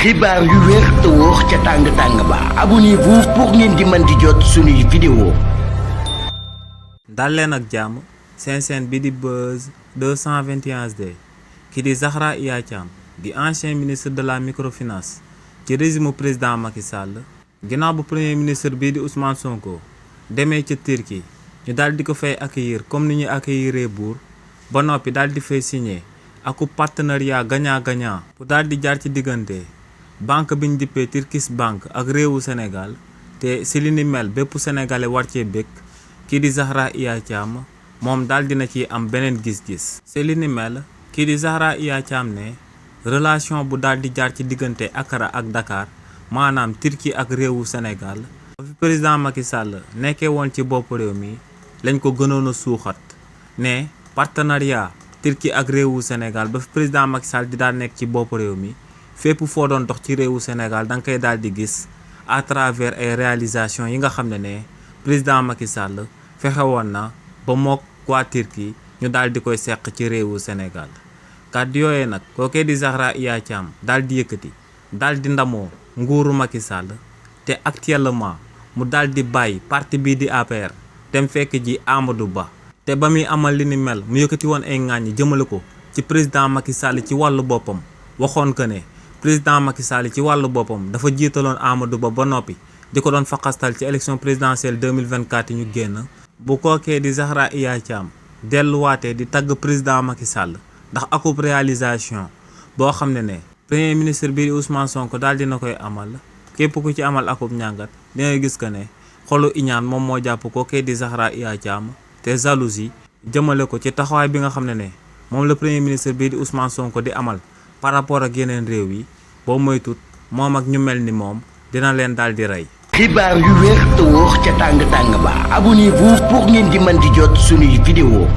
xibaar yu wér te wóor ca tàng-tàng ba abonnez-vous pour ngeen di mën di jot suñuy vidéo. dal leen ak jàmm seen chaîne bi di Buzz 221HD ki di Zahra Iyane Thiam di ancien ministre de la microfinance ci régime président Macky Sall ginnaaw bu premier ministre bii di Ousmane Sonko demee ca Turquie ñu daal di ko fay accueillir comme ni ñuy accueillir buur ba noppi daal di fay signé aku partenariat gagnant-gagnant pour daal di jaar ci diggante banque bi ñu dippee Turkish Bank ak réewu Sénégal te si li ni mel bépp sénégalais war cee bëgg kii di Zahra Iyane Thiam moom daal dina ci am beneen gis-gis. si li ni mel kii di Zahra Iyane Thiam ne relation bu daal di jaar ci diggante Ankara ak Dakar maanaam Turquie ak réewu Sénégal ba fi président Macky Sall nekkee woon ci bopp réew mi lañ ko gënoon a suuxat ne partenariat Turquie ak réewu Sénégal ba fi président Macky Sall di daal nekk ci bopp réew mi fépp foo doon dox ci réewu Sénégal da nga koy daal di gis à travers ay réalisations yi nga xam ne président Macky Sall fexe woon na ba mook waa Turquie ñu daal di koy seq ci réewu Sénégal kàddu yooyee nag kookee di Zahra Iyane Thiam daal di yëkkati daal di ndamoo nguuru Macky Sall te actuellement mu daal di bàyyi parti bii di APR dem fekk ji Amadou Ba te ba muy amal li ni mel mu yëkkati woon ay ŋàññi jëmale ko ci président Macky Sall ci wàllu boppam waxoon que ne président Macky Sall ci wàllu boppam dafa jiitaloon Amadou Ba noppi di ko doon faqastal ci élection présidentielle 2024 yi ñu génn bu kookee di Zahra Iyane Thiam delluwaatee di tagg président Macky Sall ndax akub réalisation boo xam ne premier ministre bii di Ousmane Sonko daal dina koy amal képp ku ci amal akub ñàngat dina gis que ne xolu iñaan moom moo jàpp kookee di Zahra Iyane Thiam te jalousie jëmale ko ci taxawaay bi nga xam ne moom la premier ministre bii di Ousmane Sonko di amal par rapport ak yeneen réew yi boo moytut moom ak ñu mel ni moom dina leen daal di rey. xibaar yu wér te wóor ca tàng-tàng ba abonnez-vous pour ngeen di mën di jot suñuy vidéo.